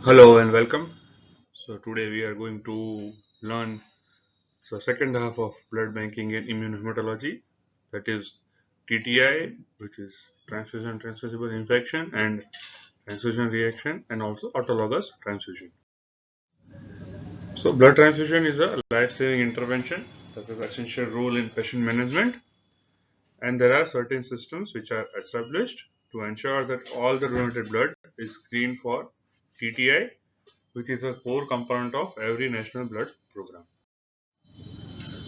Hello and welcome. So today we are going to learn the second half of blood banking and immunohematology, that is TTI, which is transfusion transmissible infection and transfusion reaction, and also autologous transfusion. So blood transfusion is a life-saving intervention that has essential role in patient management, and there are certain systems which are established to ensure that all the donated blood is screened for TTI, which is a core component of every national blood program.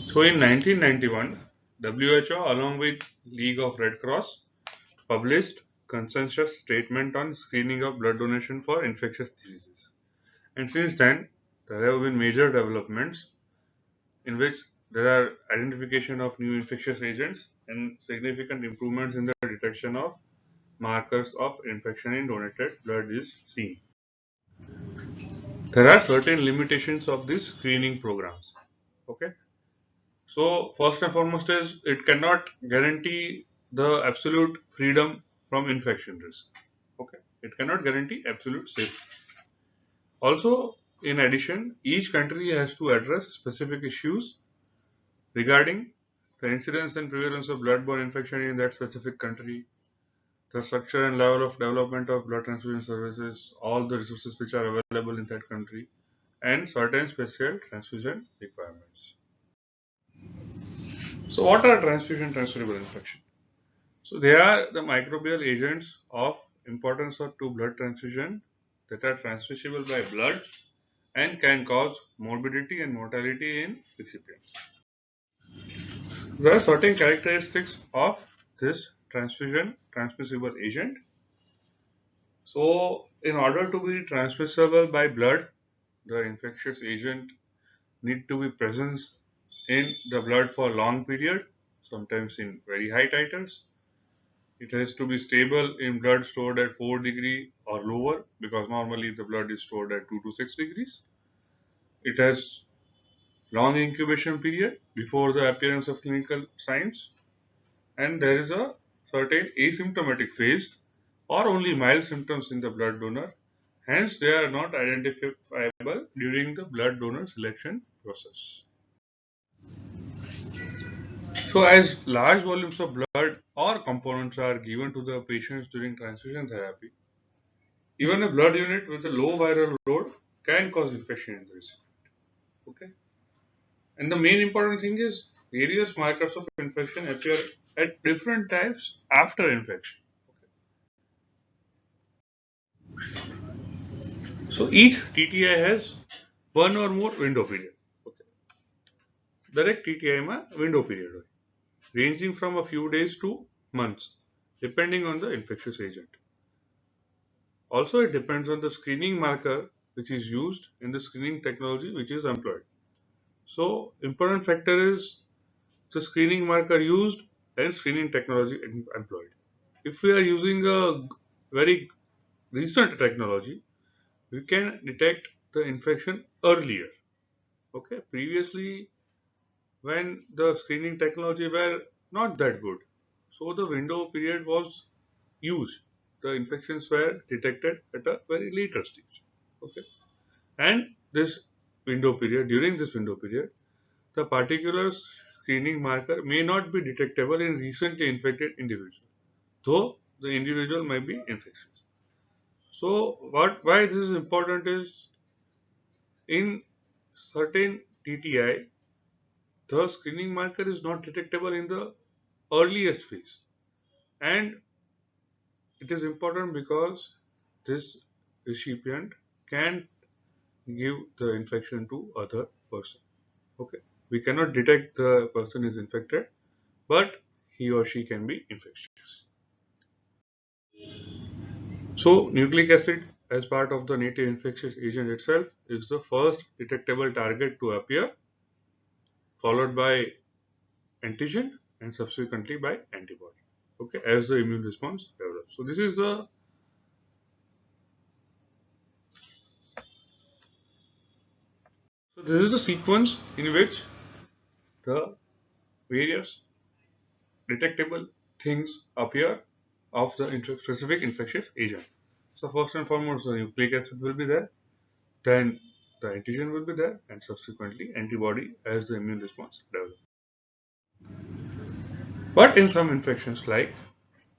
So in 1991, WHO along with League of Red Cross published consensus statement on screening of blood donation for infectious diseases. And since then, there have been major developments in which there are identification of new infectious agents and significant improvements in the detection of markers of infection in donated blood is seen. There are certain limitations of these screening programs. Okay. So first and foremost is it cannot guarantee the absolute freedom from infection risk. Okay, it cannot guarantee absolute safety. Also, in addition, each country has to address specific issues regarding the incidence and prevalence of bloodborne infection in that specific country, the structure and level of development of blood transfusion services, all the resources which are available in that country, and certain special transfusion requirements. So, what are transfusion transferable infection? So they are the microbial agents of importance to blood transfusion that are transmissible by blood and can cause morbidity and mortality in recipients. There are certain characteristics of this transfusion transmissible agent. So in order to be transmissible by blood, the infectious agent need to be present in the blood for a long period, sometimes in very high titers. It has to be stable in blood stored at 4 degree or lower because normally the blood is stored at 2 to 6 degrees. It has long incubation period before the appearance of clinical signs, and there is a certain asymptomatic phase or only mild symptoms in the blood donor. Hence, they are not identifiable during the blood donor selection process. So, as large volumes of blood or components are given to the patients during transfusion therapy, even a blood unit with a low viral load can cause infection in the recipient. Okay. And the main important thing is various markers of infection appear at different times after infection. So each TTI has one or more window period. Okay. Direct TTI ma window period હોય, ranging from a few days to months, depending on the infectious agent. Also, it depends on the screening marker which is used in the screening technology which is employed. So, important factor is the screening marker used and screening technology employed. If we are using a very recent technology, we can detect the infection earlier. Okay, previously when the screening technology were not that good, so the window period was used. The infections were detected at a very later stage. Okay, and this window period, during this window period, the particular screening marker may not be detectable in recently infected individual, though the individual might be infectious. So, why this is important is in certain TTI, the screening marker is not detectable in the earliest phase, and it is important because this recipient can give the infection to other person. Okay, we cannot detect the person is infected, but he or she can be infectious. So, nucleic acid, as part of the native infectious agent itself, is the first detectable target to appear, followed by antigen and subsequently by antibody. Okay, as the immune response develops. So this is the sequence in which the various detectable things appear of the specific infectious agent. So first and foremost, the nucleic acid will be there. then the antigen will be there and subsequently antibody as the immune response develops. But in some infections like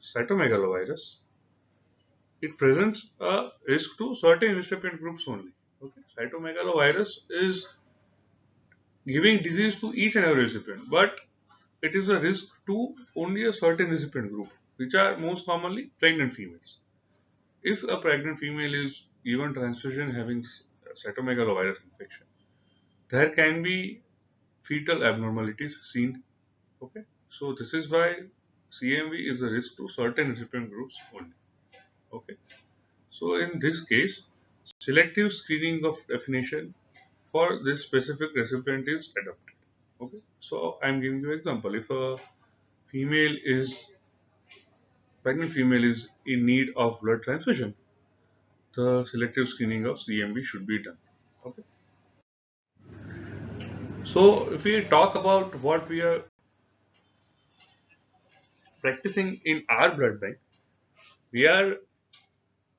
cytomegalovirus, it presents a risk to certain recipient groups only. Okay? Cytomegalovirus is giving disease to each and every recipient, but it is a risk to only a certain recipient group, which are most commonly pregnant females. If a pregnant female is given transfusion having cytomegalovirus infection, there can be fetal abnormalities seen. Okay, so this is why CMV is a risk to certain recipient groups only. Okay, so in this case, selective screening of definition for this specific recipient is adopted. Okay, so I'm giving you an example. If a female is pregnant female is in need of blood transfusion, the selective screening of CMV should be done. Okay. So if we talk about what we are practicing in our blood bank, we are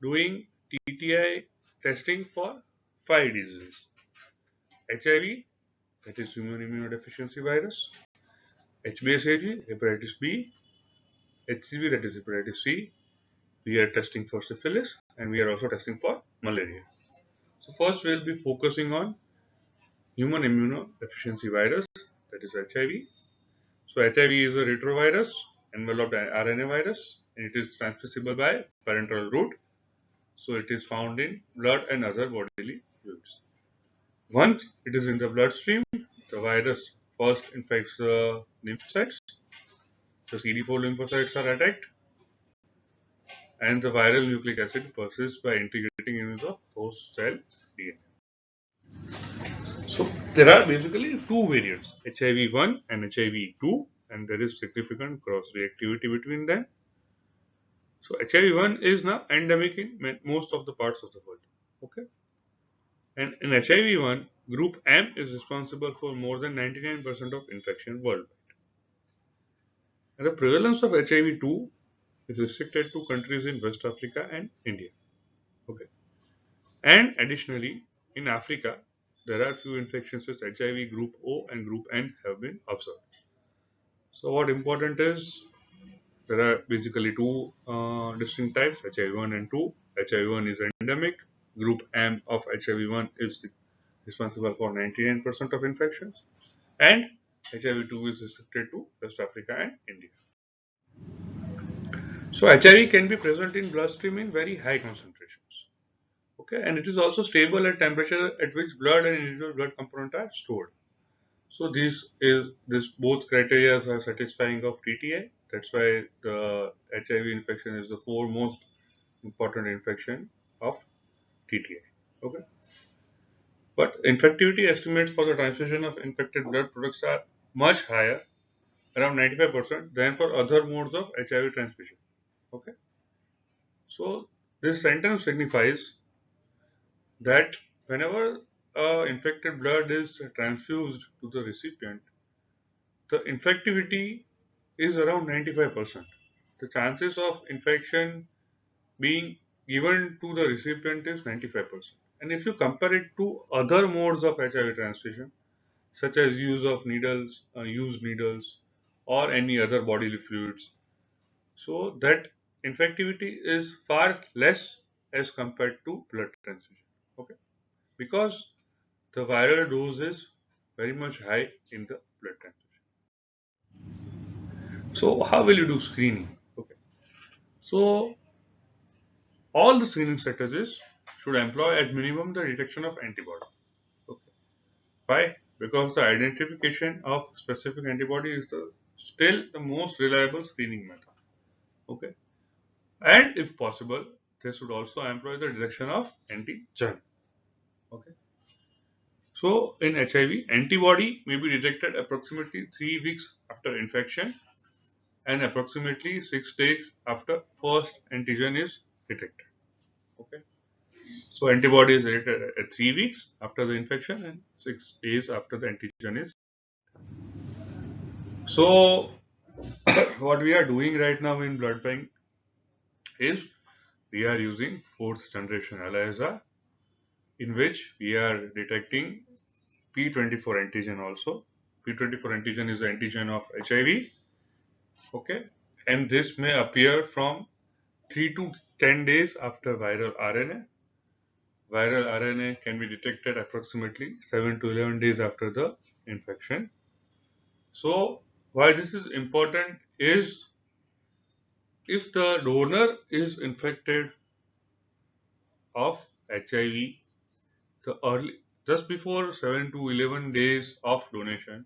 doing TTI testing for 5 diseases: HIV, that is human immunodeficiency virus; HBsAg, hepatitis B; HCV, that is hepatitis C. We are testing for syphilis, and we are also testing for malaria. So first we'll be focusing on human immunodeficiency virus, that is HIV. So HIV is a retrovirus, enveloped RNA virus, and it is transmissible by parenteral route. So it is found in blood and other bodily fluids. Once it is in the bloodstream, the virus first infects the lymphocytes. The CD4 lymphocytes are attacked, and the viral nucleic acid persists by integrating into the host cell DNA. So there are basically two variants, HIV-1 and HIV-2, and there is significant cross-reactivity between them. So HIV-1 is now endemic in most of the parts of the world. Okay, and in HIV-1, group M is responsible for more than 99% of infection worldwide. And the prevalence of HIV-2 is restricted to countries in West Africa and India. Okay, and additionally, in Africa, there are few infections with HIV group O and group N have been observed. So what important is, there are basically two distinct types, HIV-1 and 2. HIV-1 is endemic. Group M of HIV-1 is responsible for 99% of infections, and HIV-2 is restricted to West Africa and India. So HIV can be present in bloodstream in very high concentrations. Okay, and it is also stable at temperature at which blood and individual blood component are stored. So this both criteria are satisfying of TTI. That's why the HIV infection is the foremost important infection of TTI. Okay, but infectivity estimates for the transfusion of infected blood products are much higher, around 95%, than for other modes of HIV transmission. Okay, so this sentence signifies that whenever infected blood is transfused to the recipient, the infectivity is around 95%. The chances of infection being given to the recipient is 95%. And if you compare it to other modes of HIV transfusion, such as use of needles, used needles, or any other bodily fluids, so that infectivity is far less as compared to blood transfusion. Okay, because the viral dose is very much high in the blood transfusion. So how will you do screening? Okay, so all the screening strategies should employ at minimum the detection of antibody. Okay. Why? Because the identification of specific antibody is still the most reliable screening method. Okay. And if possible, they should also employ the detection of antigen. Okay. So in HIV, antibody may be detected approximately 3 weeks after infection and approximately 6 days after first antigen is detected. Okay. So antibody is detected at 3 weeks after the infection and 6 days after the antigen is. So what we are doing right now in blood bank is we are using fourth generation ELISA in which we are detecting P24 antigen also. P24 antigen is the antigen of HIV. Okay, and this may appear from 3 to 10 days after viral RNA. Viral RNA can be detected approximately 7 to 11 days after the infection. So, why this is important is if the donor is infected of HIV, the early just before 7 to 11 days of donation,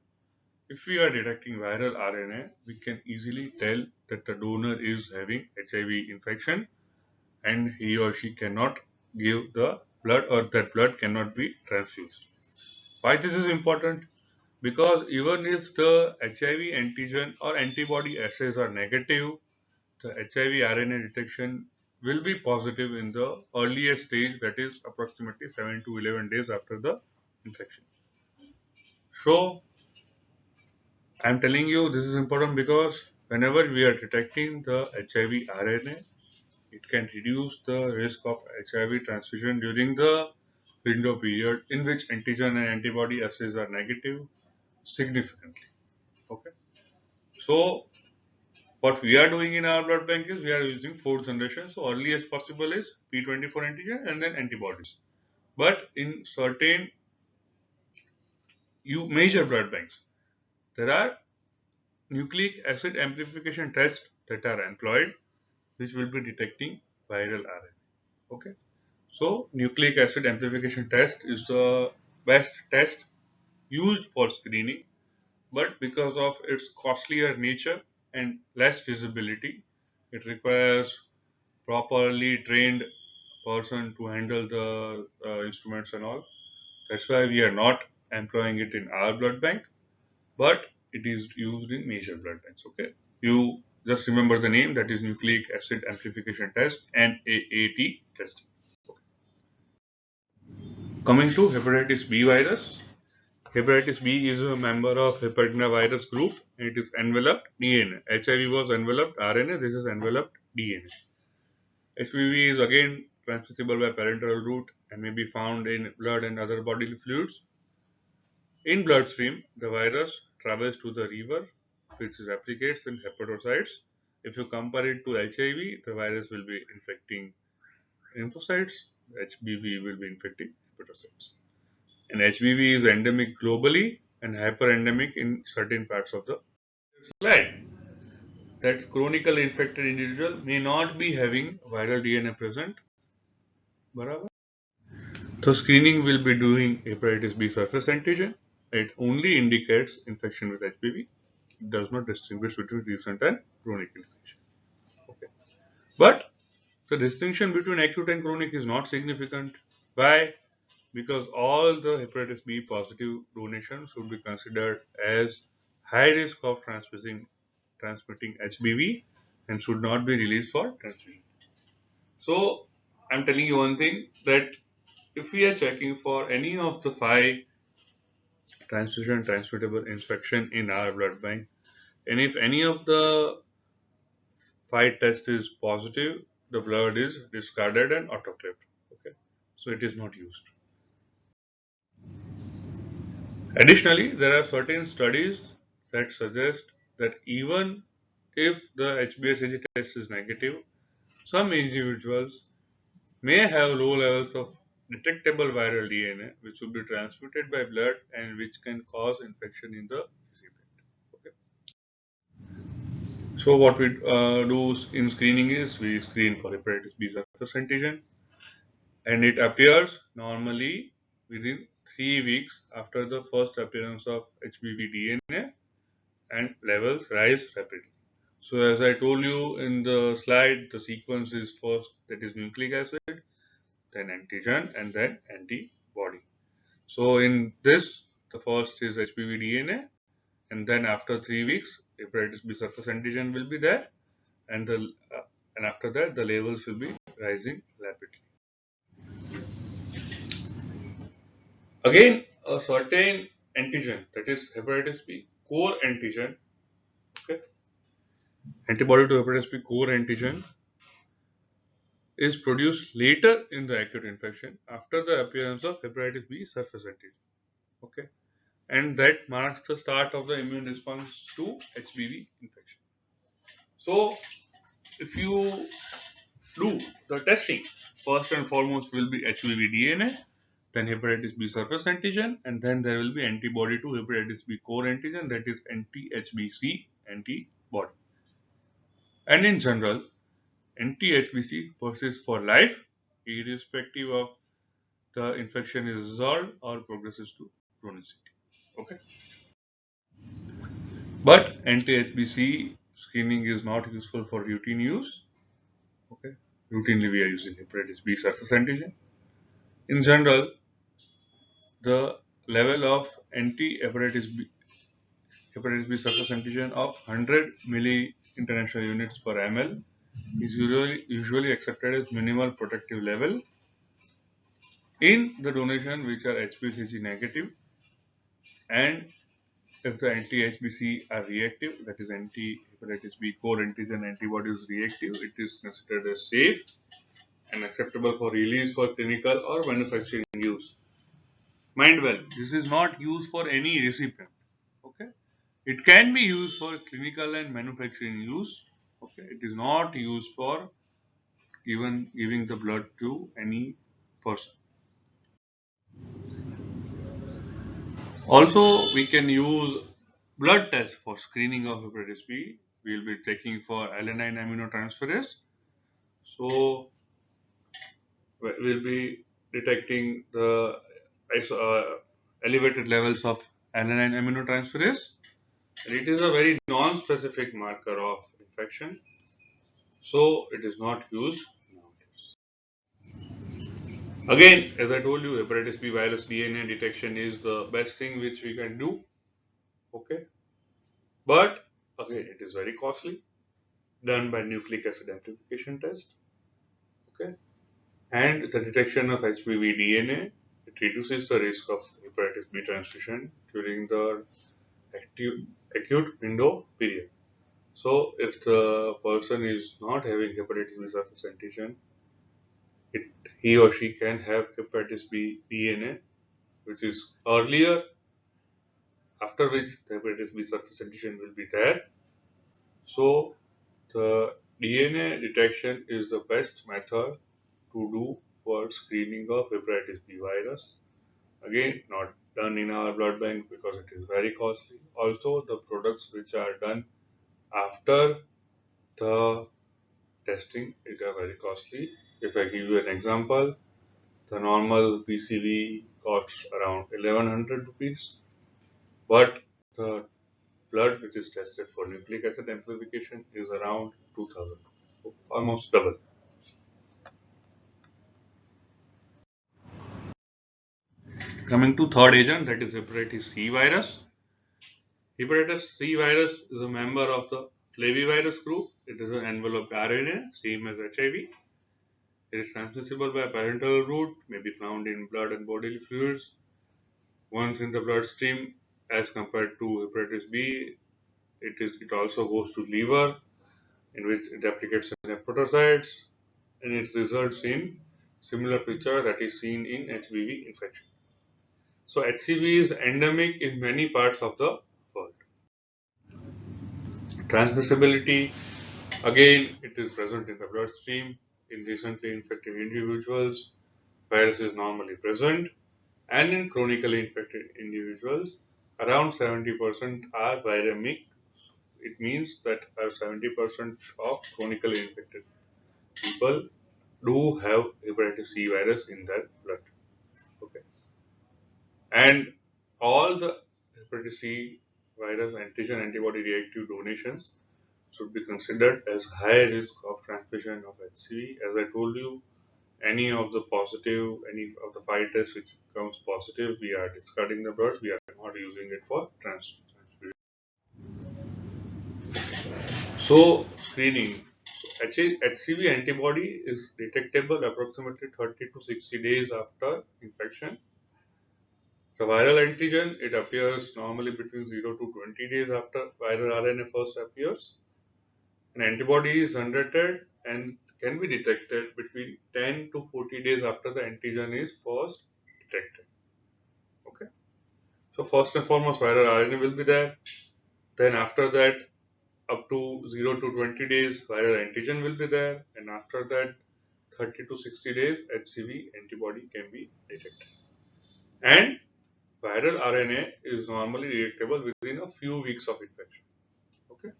if we are detecting viral RNA, we can easily tell that the donor is having HIV infection and he or she cannot give the blood or that blood cannot be transfused. Why this is important? Because even if the HIV antigen or antibody assays are negative, the HIV RNA detection will be positive in the earliest stage, that is approximately 7 to 11 days after the infection. So, I'm telling you this is important because whenever we are detecting the HIV RNA, it can reduce the risk of HIV transfusion during the window period in which antigen and antibody assays are negative significantly. Okay. So, what we are doing in our blood bank is we are using fourth generation. So, earliest possible is P24 antigen and then antibodies. But in certain major blood banks, there are nucleic acid amplification tests that are employed which will be detecting viral RNA. Okay. So, nucleic acid amplification test is the best test used for screening, but because of its costlier nature and less feasibility, it requires properly trained person to handle the instruments and all. That's why we are not employing it in our blood bank, but it is used in major blood banks. Okay, you just remember the name, that is nucleic acid amplification test, NAAT testing. Coming to hepatitis B virus. Hepatitis B is a member of hepatinovirus group and it is enveloped DNA. HIV was enveloped RNA, this is enveloped DNA. HPV is again transmissible by parenteral route and may be found in blood and other bodily fluids. In bloodstream, the virus travels to the liver, which replicates in hepatocytes. If you compare it to HIV, the virus will be infecting lymphocytes, HBV will be infecting hepatocytes. And HBV is endemic globally and hyperendemic in certain parts of the slide. That chronically infected individual may not be having viral DNA present. बराबर? So screening will be doing hepatitis B surface antigen. It only indicates infection with HPV. It does not distinguish between recent and chronic infection. Okay. But the distinction between acute and chronic is not significant. Why? Because all the hepatitis B positive donations should be considered as high risk of transmitting HBV and should not be released for transfusion. So I'm telling you one thing, that if we are checking for any of the 5 transfusion transmittable infection in our blood bank, and if any of the 5 tests is positive, the blood is discarded and autoclaved. Okay, so it is not used. Additionally, there are certain studies that suggest that even if the HbA1c test is negative, some individuals may have low levels of detectable viral DNA which will be transmitted by blood and which can cause infection in the recipient. Okay. So what we do in screening is we screen for hepatitis B surface antigen, and it appears normally within 3 weeks after the first appearance of HBV DNA, and levels rise rapidly. So as I told you in the slide, the sequence is first, that is nucleic acid, then antigen, and then antibody. So in this, the first is HPV DNA, and then after 3 weeks, hepatitis B surface antigen will be there, and and after that, the levels will be rising rapidly. Again, a certain antigen, that is hepatitis B core antigen, okay, antibody to hepatitis B core antigen is produced later in the acute infection after the appearance of hepatitis B surface antigen. Okay, and that marks the start of the immune response to HBV infection. So, if you do the testing, first and foremost will be HBV DNA, then hepatitis B surface antigen, and then there will be antibody to hepatitis B core antigen, that is anti-HBC antibody. And in general, anti-HBC persists for life, irrespective of the infection is resolved or progresses to chronicity. Okay, but anti-HBC screening is not useful for routine use. Okay, routinely we are using hepatitis B surface antigen. In general, the level of hepatitis B surface antigen of 100 milli international units per ml is usually accepted as minimal protective level in the donation which are HBCG negative, and if the anti-HBC are reactive, that is anti-hepatitis B core antigen antibody is reactive, it is considered as safe and acceptable for release for clinical or manufacturing use. Mind well, this is not used for any recipient. Okay, it can be used for clinical and manufacturing use. Okay, it is not used for even giving the blood to any person. Also, we can use blood test for screening of hepatitis B. We will be checking for alanine aminotransferase. So, we'll be detecting the elevated levels of alanine aminotransferase. And it is a very non-specific marker of infection, so it is not used nowadays. Again, as I told you, hepatitis B virus DNA detection is the best thing which we can do. Okay, but again, it is very costly, done by nucleic acid amplification test. Okay, and the detection of HBV DNA, it reduces the risk of hepatitis B transfusion during the active, acute window period. So, if the person is not having hepatitis B surface antigen, it, he or she can have hepatitis B DNA, which is earlier, after which the hepatitis B surface antigen will be there. So, the DNA detection is the best method to do for screening of hepatitis B virus. Again, not done in our blood bank because it is very costly. Also, the products which are done after the testing it are very costly. If I give you an example, the normal PCV costs around 1100 rupees, but the blood which is tested for nucleic acid amplification is around 2000, almost double. Coming to third agent, that is hepatitis C virus. Hepatitis C virus is a member of the flavivirus group. It is an enveloped RNA, same as HIV. It is transmissible by parenteral route, may be found in blood and bodily fluids. Once in the bloodstream, as compared to hepatitis B, it also goes to liver, in which it replicates in hepatocytes, and it results in similar picture that is seen in HBV infection. So HCV is endemic in many parts of the world. Transmissibility, again, it is present in the bloodstream. In recently infected individuals, virus is normally present, and in chronically infected individuals, around 70% are viremic. It means that 70% of chronically infected people do have hepatitis C virus in their blood. Okay, and all the hepatitis C virus antigen antibody reactive donations should be considered as high risk of transmission of HCV. As I told you, any of the positive, any of the 5 tests which comes positive, we are discarding the blood. We are not using it for transfusion. So screening. So HCV antibody is detectable approximately 30 to 60 days after infection. The viral antigen, it appears normally between 0 to 20 days after viral RNA first appears. An antibody is generated and can be detected between 10 to 40 days after the antigen is first detected. Okay. So first and foremost, viral RNA will be there. Then after that, up to 0 to 20 days, viral antigen will be there. And after that, 30 to 60 days, HCV antibody can be detected. And viral RNA is normally detectable within a few weeks of infection. Okay.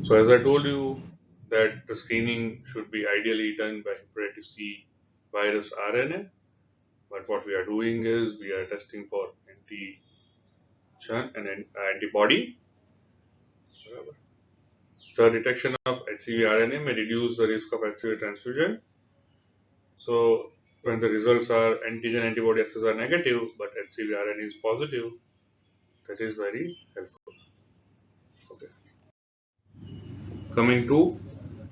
So as I told you that the screening should be ideally done by hepatitis C virus RNA, but what we are doing is we are testing for antigen and an antibody. The detection of HCV RNA may reduce the risk of HCV transfusion. So when the results are antigen antibody assays are negative, but HCV RNA is positive, that is very helpful. Okay. Coming to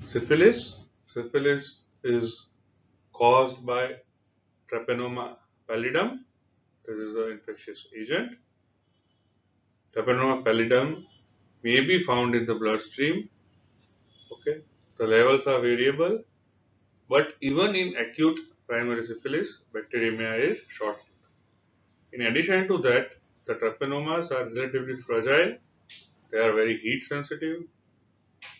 syphilis. Syphilis is caused by Treponema pallidum. This is an infectious agent. Treponema pallidum may be found in the bloodstream. Okay, the levels are variable, but even in acute primary syphilis, bacteremia is short-lived. In addition to that, the treponemas are relatively fragile. They are very heat sensitive.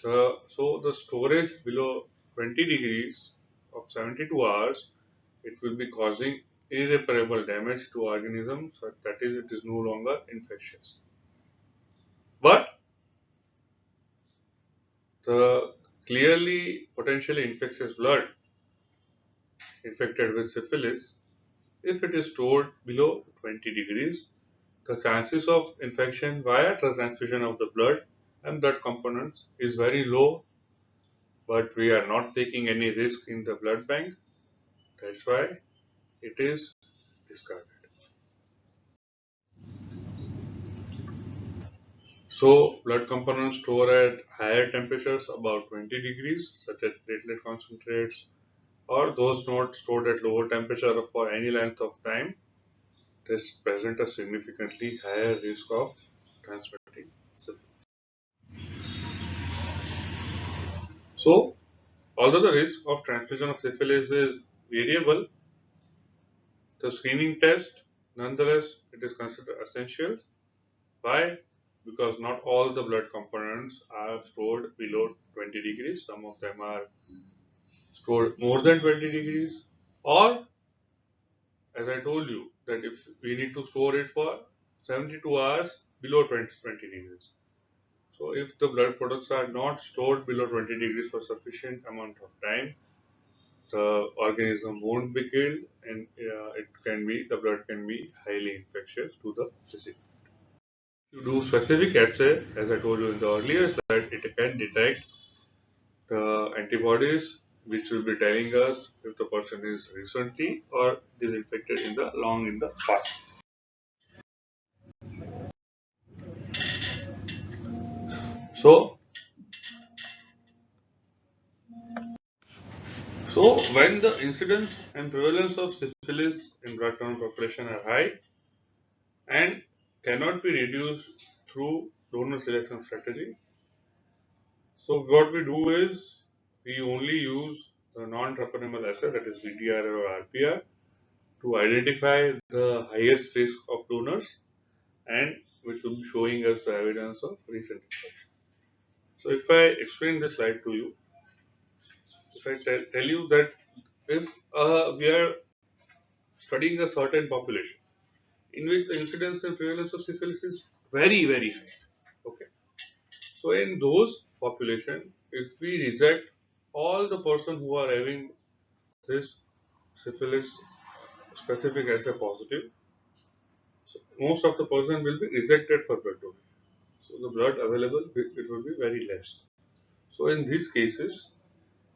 So the storage below 20 degrees of 72 hours, it will be causing irreparable damage to organism. So that is, it is no longer infectious. But the clearly potentially infectious blood infected with syphilis, if it is stored below 20 degrees, the chances of infection via transfusion of the blood and blood components is very low, but we are not taking any risk in the blood bank. That's why it is discarded. So, blood components store at higher temperatures, about 20 degrees, such as platelet concentrates, or those not stored at lower temperature for any length of time, this present a significantly higher risk of transmitting syphilis. So, although the risk of transmission of syphilis is variable, the screening test, nonetheless, it is considered essential. Why? Because not all the blood components are stored below 20 degrees. Some of them are stored more than 20 degrees. Or, as I told you, that if we need to store it for 72 hours below 20 degrees. So, if the blood products are not stored below 20 degrees for sufficient amount of time, the organism won't be killed, and the blood can be highly infectious to the recipient. You do specific assay, as I told you in the earlier slide, it can detect the antibodies, which will be telling us if the person is recently or is infected in the past. So, so when the incidence and prevalence of syphilis in blood donor population are high and cannot be reduced through donor selection strategy, so what we do is we only use the non-treponemal assay, that is VTR or RPR, to identify the highest risk of donors and which will be showing us the evidence of recent infection. So if I explain this slide to you, if I tell you that if we are studying a certain population in which the incidence and prevalence of syphilis is very, very high. Okay. So in those population, if we reject all the person who are having this syphilis specific as a positive, so most of the person will be rejected for blood donation. So the blood available it will be very less. So in these cases,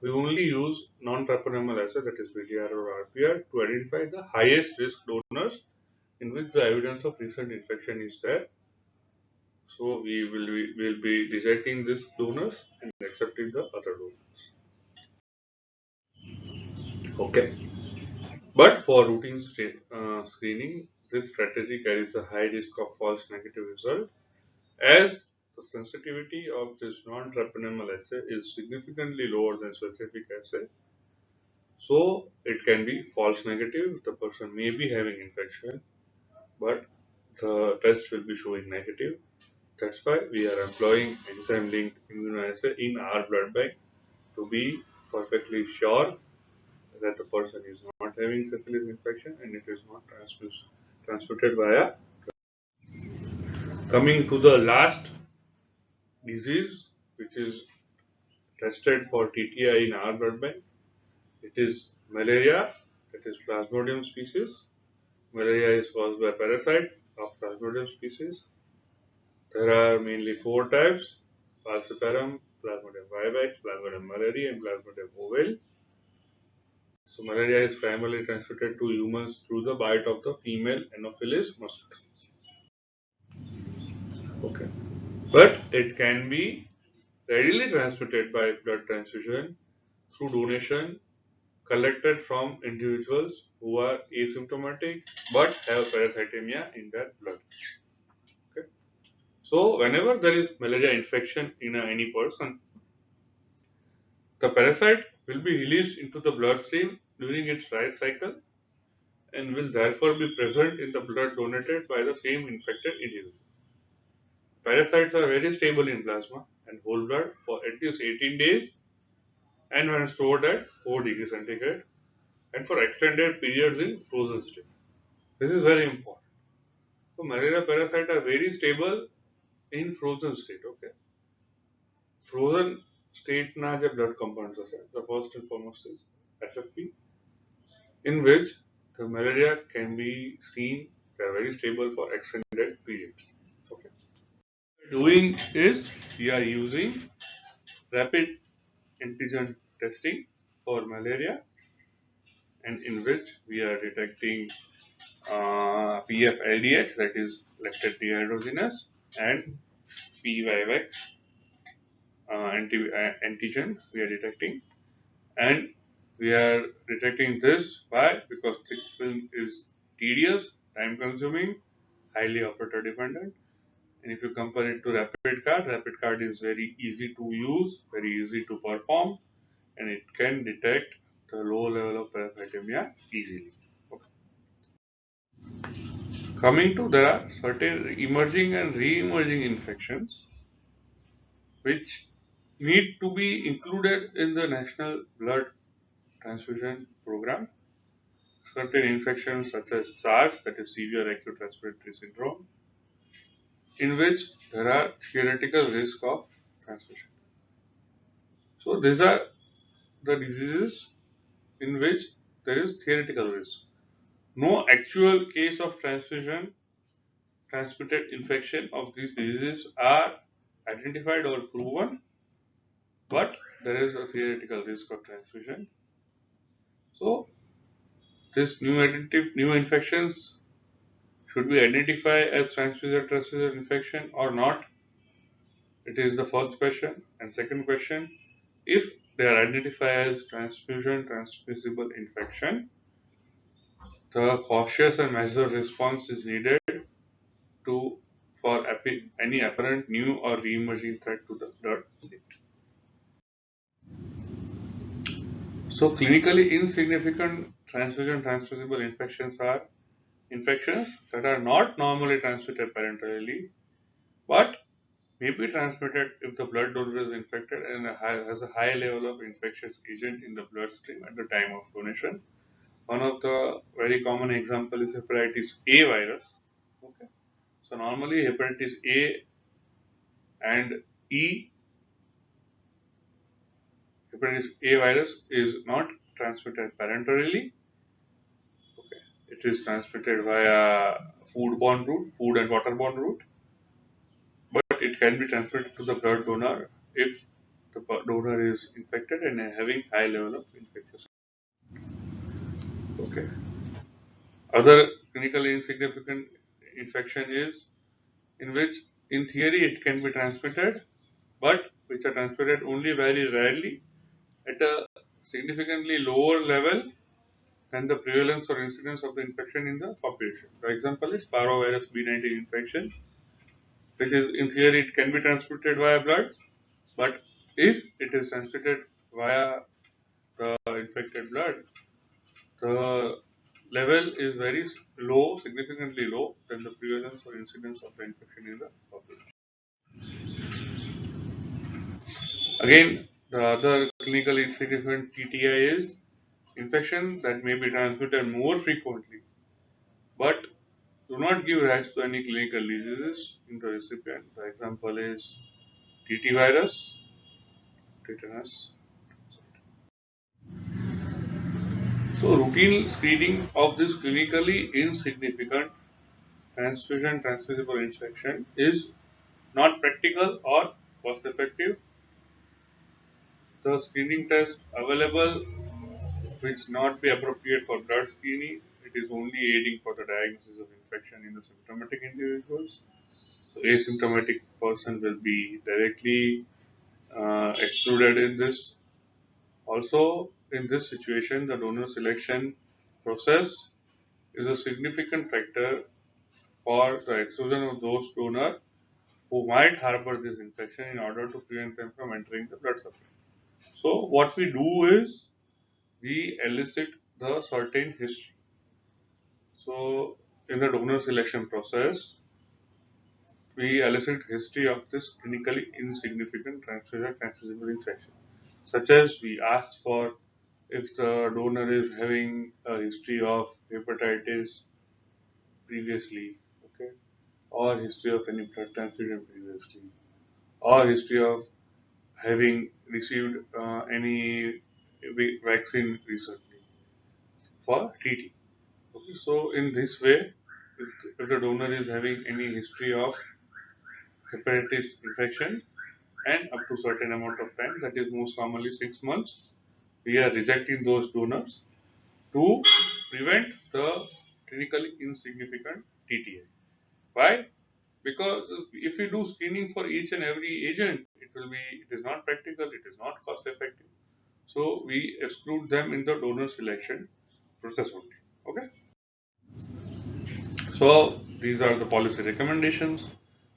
we only use non-treponemal assay, that is VTR or RPR, to identify the highest risk donors in which the evidence of recent infection is there. So will be rejecting these donors and accepting the other donors. Okay. But for routine screening, this strategy carries a high risk of false negative result, as the sensitivity of this non-treponemal assay is significantly lower than specific assay. So it can be false negative. The person may be having infection, but the test will be showing negative. That's why we are employing enzyme-linked immunoassay in our blood bank to be perfectly sure that the person is not having syphilis infection and it is not transmitted via. Coming to the last disease, which is tested for TTI in our blood bank, it is malaria, that is Plasmodium species. Malaria is caused by parasite of Plasmodium species. There are mainly four types: Falciparum, Plasmodium vivax, Plasmodium malariae, and Plasmodium ovale. So malaria is primarily transmitted to humans through the bite of the female Anopheles mosquito. Okay. But it can be readily transmitted by blood transfusion through donation collected from individuals who are asymptomatic but have parasitemia in their blood. Okay. So whenever there is malaria infection in any person, the parasite will be released into the bloodstream during its life cycle and will therefore be present in the blood donated by the same infected individual. Parasites are very stable in plasma and whole blood for at least 18 days and when stored at 4 degrees centigrade and for extended periods in frozen state. This is very important. So malaria parasites are very stable in frozen state. Okay. Frozen state na जो blood compounds are. The first and foremost is FFP, in which the malaria can be seen. They are very stable for extended periods. Okay. What we are doing is we are using rapid antigen testing for malaria, and in which we are detecting PFLDH, that is lactate dehydrogenase, and PYX antigen we are detecting, and we are detecting this. Why? Because thick film is tedious, time consuming, highly operator dependent, and if you compare it to rapid card is very easy to use, very easy to perform, and it can detect the low level of parasitemia easily. Okay. Coming to, there are certain emerging and re-emerging infections which need to be included in the national blood transfusion program. Certain infections such as SARS, that is severe acute respiratory syndrome, in which there are theoretical risk of transmission. So these are the diseases in which there is theoretical risk. No actual case of transfusion transmitted infection of these diseases are identified or proven, but there is a theoretical risk of transfusion. So this new infections should we identify as transfusion infection or not? It is the first question. And second question, if they are identified as transfusion transmissible infection, the cautious and measured response is needed to for any apparent new or re-emerging threat to the blood safety. So clinically insignificant transfusion transmissible infections are infections that are not normally transmitted parenterally but may be transmitted if the blood donor is infected and has a high level of infectious agent in the bloodstream at the time of donation. One of the very common example is hepatitis A virus. Okay. So normally hepatitis A and E, hepatitis A virus is not transmitted parenterally. Okay. It is transmitted via foodborne route, food and waterborne route, but it can be transmitted to the blood donor if the donor is infected and having high level of infectious. Okay. Other clinically insignificant infection is in which in theory it can be transmitted, but which are transmitted only very rarely at a significantly lower level than the prevalence or incidence of the infection in the population. For example, is parvovirus B19 infection. which is in theory it can be transmitted via blood, but if it is transmitted via the infected blood, the level is very low, significantly low than the prevalence or incidence of the infection in the population. Again, the other clinically insignificant TTI is infection that may be transmitted more frequently, but do not give rise to any clinical diseases in the recipient. The example is TT virus, tetanus. So, routine screening of this clinically insignificant transfusion transmissible infection is not practical or cost effective. The screening test available which not be appropriate for blood screening. It is only aiding for the diagnosis of infection in the symptomatic individuals. So asymptomatic person will be directly excluded in this. Also, in this situation, the donor selection process is a significant factor for the exclusion of those donors who might harbor this infection in order to prevent them from entering the blood supply. So, what we do is we elicit the certain history. So, in the donor selection process, we elicit history of this clinically insignificant transfusion transmissible infection, such as we ask for if the donor is having a history of hepatitis previously, okay, or history of any blood transfusion previously, or history of having received any vaccine recently for TT. Okay, so in this way, if the donor is having any history of hepatitis infection and up to certain amount of time, that is most commonly 6 months, we are rejecting those donors to prevent the clinically insignificant TTI. Why? Because if we do screening for each and every agent, it is not practical, it is not cost effective. So we exclude them in the donor selection process only. Okay. So these are the policy recommendations.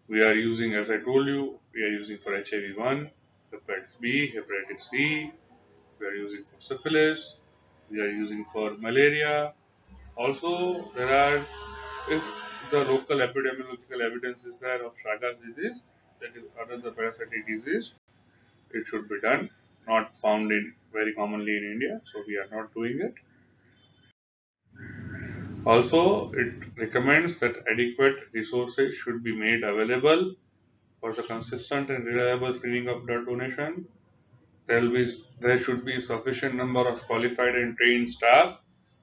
We are using, as I told you, we are using for HIV-1, hepatitis B, hepatitis C. We are using for syphilis. We are using for malaria. Also, there are, if the local epidemiological evidence is there of Chagas disease, that is other than parasitic disease, it should be done. Not found in very commonly in India, so we are not doing it. Also, it recommends that adequate resources should be made available for the consistent and reliable screening of blood donation. There should be sufficient number of qualified and trained staff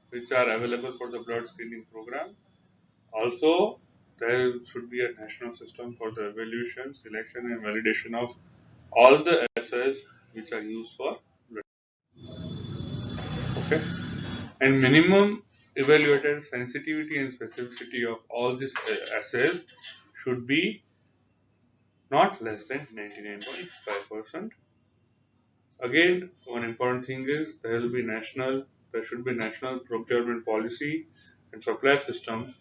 which are available for the blood screening program. Also, there should be a national system for the evaluation, selection, and validation of all the assays which are used for blood. Okay, and minimum evaluated sensitivity and specificity of all these assays should be not less than 99.5%. Again, one important thing is there should be national procurement policy and supply system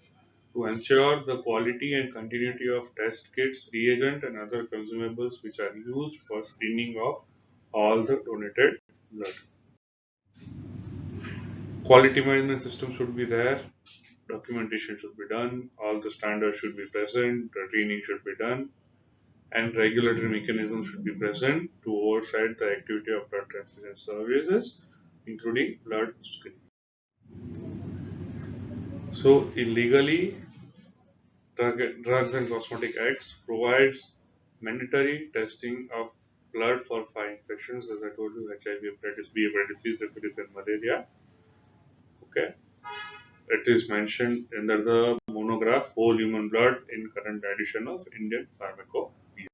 to ensure the quality and continuity of test kits, reagent, and other consumables which are used for screening of all the donated blood. Quality management system should be there, documentation should be done, all the standards should be present, the training should be done, and regulatory mechanisms should be present to oversight the activity of blood transfusion services, including blood screening. So, illegally, Drugs and Cosmetic Acts provides mandatory testing of blood for 5 infections, as I told you, HIV, hepatitis B, hepatitis C, syphilis, and malaria. Okay, it is mentioned under the monograph Whole Human Blood in current edition of Indian Pharmacopoeia.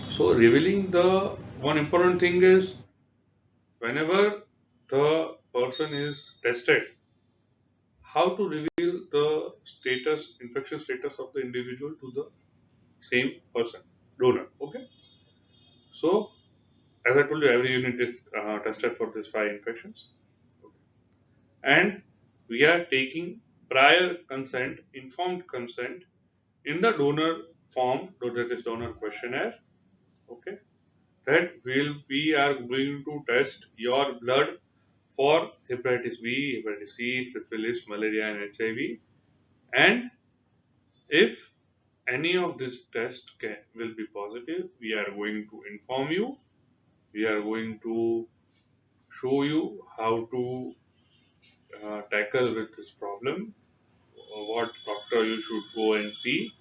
So, revealing the one important thing is whenever the person is tested, how to reveal the status, infection status of the individual to the same person, donor. Okay. So, as I told you, every unit is tested for these 5 infections, and we are taking prior consent, informed consent in the donor form, that is donor questionnaire, okay, that we are going to test your blood for hepatitis B, hepatitis C, syphilis, malaria, and HIV. And if any of these tests will be positive, we are going to inform you. We are going to show you how to tackle with this problem, what doctor you should go and see,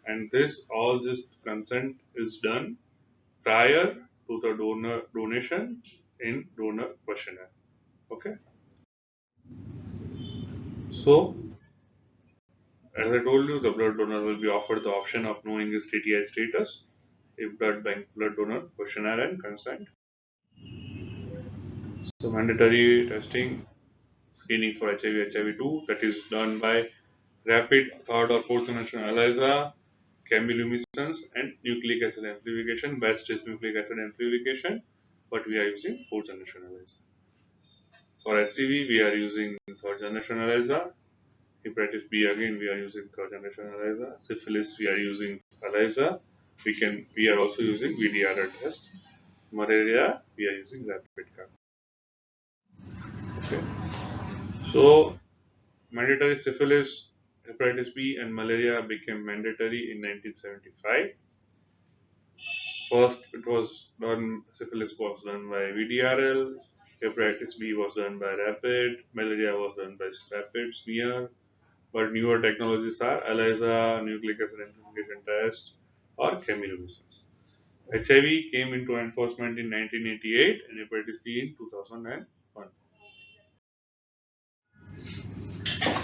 and this consent is done prior to the donation in donor questionnaire. Okay, so as I told you, the blood donor will be offered the option of knowing his TTI status if blood bank blood donor questionnaire and consent. So mandatory testing screening for HIV, HIV-2, that is done by rapid third or fourth generation ELISA, chemiluminescence, and nucleic acid amplification. Best is nucleic acid amplification, but we are using fourth generation ELISA. For HCV, we are using third generation ELISA. Hepatitis B, again we are using third generation ELISA. Syphilis, we are using ELISA. We are also using VDRL test. Malaria, we are using rapid CAP. Okay. So mandatory syphilis, hepatitis B, and malaria became mandatory in 1975. First, it was done. Syphilis was done by VDRL. Hepatitis B was done by rapid. Malaria was done by rapid smear. But newer technologies are ELISA, nucleic acid amplification test, or chemiluminescence. HIV came into enforcement in 1988 and hepatitis C in 2001.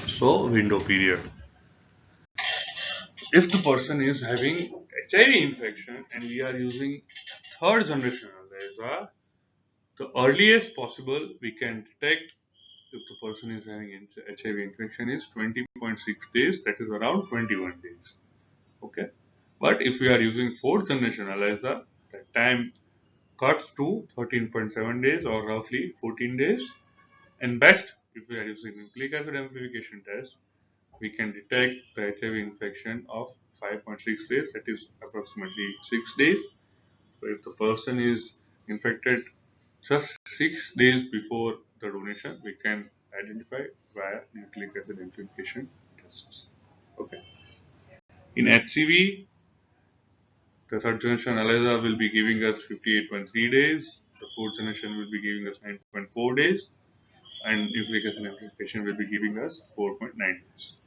So, window period. If the person is having HIV infection and we are using third generation ELISA, the earliest possible we can detect if the person is having HIV infection is 20.6 days, that is around 21 days. Okay. But if we are using fourth generation ELISA, that time cuts to 13.7 days or roughly 14 days. And best, if we are using nucleic acid amplification test, we can detect the HIV infection of 5.6 days, that is approximately 6 days. So if the person is infected just 6 days before the donation, we can identify via nucleic acid amplification tests. Okay. In HCV, the third generation ELISA will be giving us 58.3 days. The fourth generation will be giving us 9.4 days, and nucleic acid amplification will be giving us 4.9 days.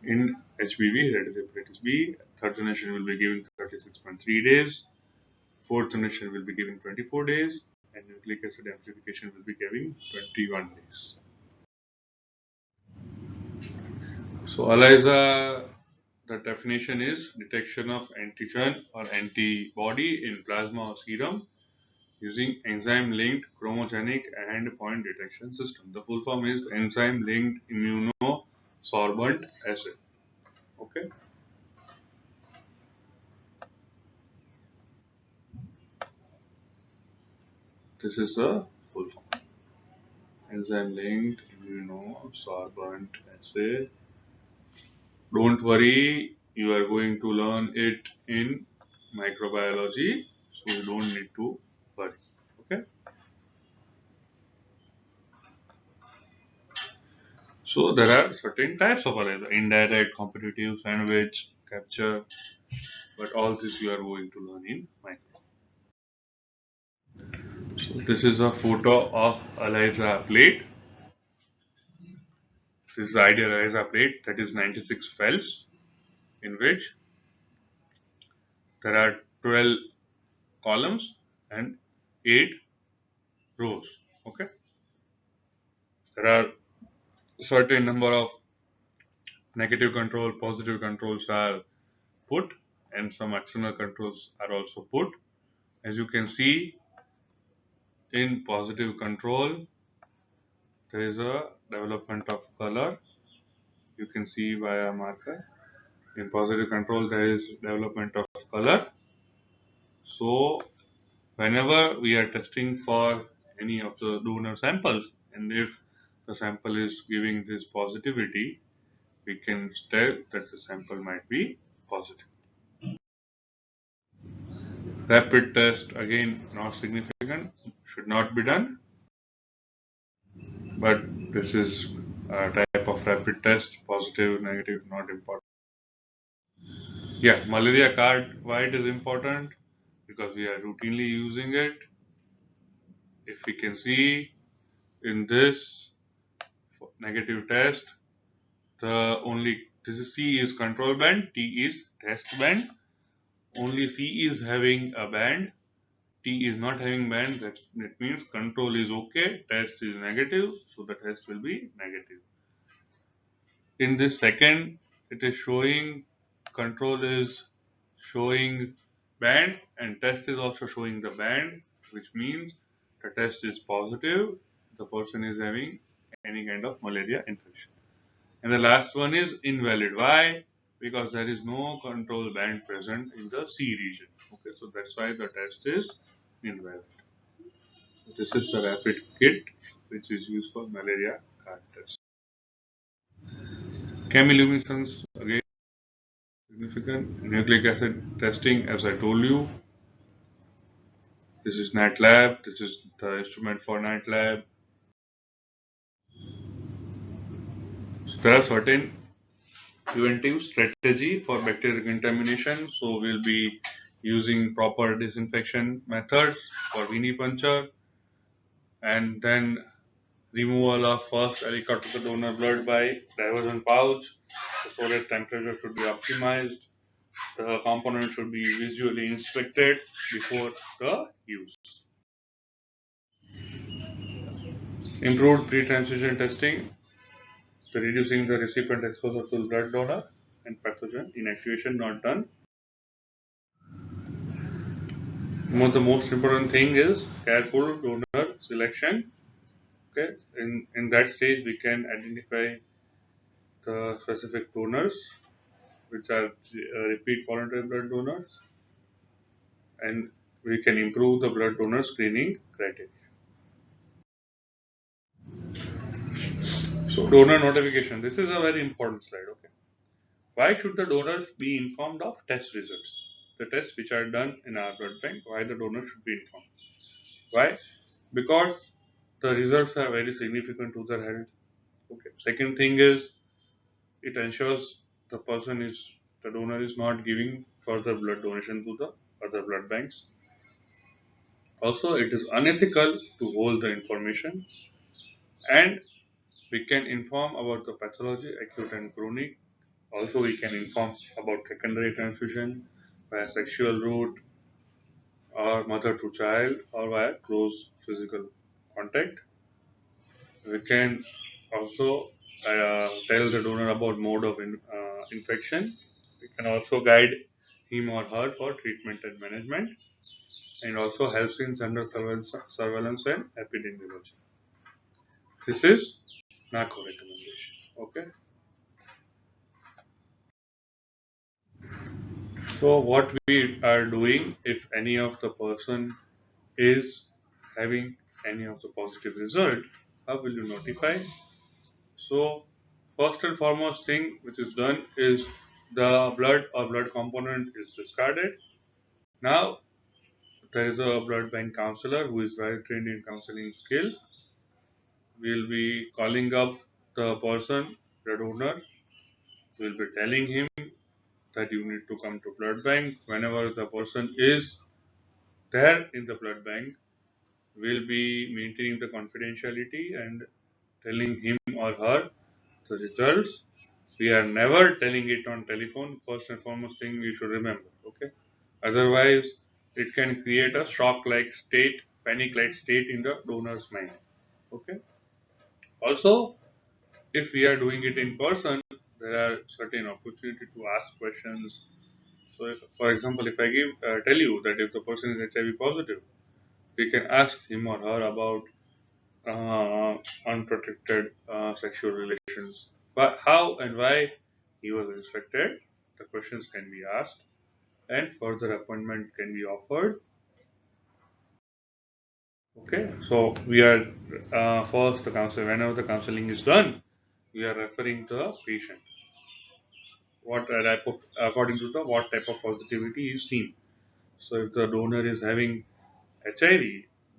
In HBV, that is hepatitis B, third generation will be giving 36.3 days. Fourth generation will be giving 24 days, and nucleic acid amplification will be giving 21 days. So, ELISA, the definition is detection of antigen or antibody in plasma or serum using enzyme-linked chromogenic endpoint detection system. The full form is enzyme-linked immunosorbent assay. Okay. This is the full form. Enzyme-linked immunosorbent assay. Don't worry, you are going to learn it in microbiology, so you don't need to worry. Okay. So there are certain types of ELISA: indirect, competitive, sandwich, capture, but all this you are going to learn in micro. So this is a photo of ELISA plate. This is the ideal ELISA plate, that is 96 fells, in which there are 12 columns and 8 rows. Okay. There are certain number of negative control, positive controls are put, and some external controls are also put. As you can see, in positive control, there is a development of color. You can see via marker. In positive control, there is development of color. So, whenever we are testing for any of the donor samples, and if the sample is giving this positivity, we can tell that the sample might be positive. Rapid test, again, not significant, should not be done, but this is a type of rapid test, positive, negative, not important. Yeah, malaria card, why it is important? Because we are routinely using it. If we can see in this negative test, the only this is C is control band, T is test band. Only C is having a band, T is not having band. That means control is okay, test is negative, so the test will be negative. In this second, it is showing control is showing band and test is also showing the band, which means the test is positive. The person is having any kind of malaria infection. And the last one is invalid. Why? Because there is no control band present in the C region. Okay, so that's why the test is invalid. This is the rapid kit which is used for malaria card test. Chemiluminescence, again significant. Nucleic acid testing, as I told you. This is NAT lab. This is the instrument for NAT lab. So there are certain preventive strategy for bacterial contamination. So we'll be using proper disinfection methods for venipuncture, and then removal of first ELICA to the donor blood by diversion pouch. The solid temperature should be optimized. The component should be visually inspected before the use. Improved pre-transfusion testing, the reducing the recipient exposure to blood donor and pathogen inactivation not done. The most important thing is careful donor selection. Okay, in that stage we can identify the specific donors, which are repeat voluntary blood donors, and we can improve the blood donor screening criteria. So donor notification. This is a very important slide. Okay, why should the donors be informed of test results? The tests which are done in our blood bank. Why the donor should be informed? Why? Because the results are very significant to their health. Okay. Second thing is it ensures the donor is not giving further blood donation to the other blood banks. Also, it is unethical to hold the information, and we can inform about the pathology, acute and chronic. Also, we can inform about secondary transfusion via sexual route or mother to child or via close physical contact. We can also tell the donor about mode of infection. We can also guide him or her for treatment and management, and also helps in general surveillance and epidemiology. This is NACO recommendation. Okay. So what we are doing if any of the person is having any of the positive result, how will you notify? So first and foremost thing which is done is the blood or blood component is discarded. Now there is a blood bank counselor who is well trained in counseling skill. We'll be calling up the person, the donor. We'll be telling him that you need to come to blood bank. Whenever the person is there in the blood bank, we'll be maintaining the confidentiality and telling him or her the results. We are never telling it on telephone. First and foremost thing you should remember. Okay. Otherwise, it can create a shock-like state, panic-like state in the donor's mind. Okay. Also, if we are doing it in person, there are certain opportunity to ask questions. So, if, for example, if I tell you that if the person is HIV positive, we can ask him or her about unprotected sexual relations. How and why he was infected, the questions can be asked, and further appointment can be offered. Okay, so we are first the counselor. Whenever the counseling is done, we are referring the patient. according to the what type of positivity is seen. So if the donor is having HIV,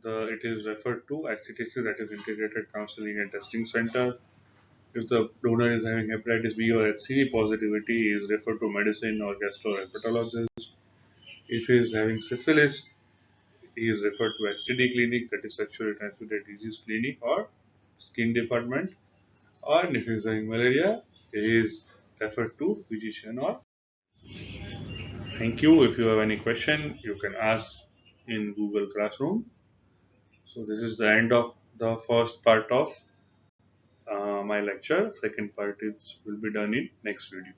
it is referred to ICTC, that is Integrated Counseling and Testing Center. If the donor is having hepatitis B or HCV positivity, he is referred to medicine or gastroenterologist. If he is having syphilis, he is referred to STD clinic, that is sexually transmitted disease clinic or skin department. Or if he is having malaria, he is referred to physician or. Thank you. If you have any question, you can ask in Google Classroom. So this is the end of the first part of my lecture. Second part is will be done in next video.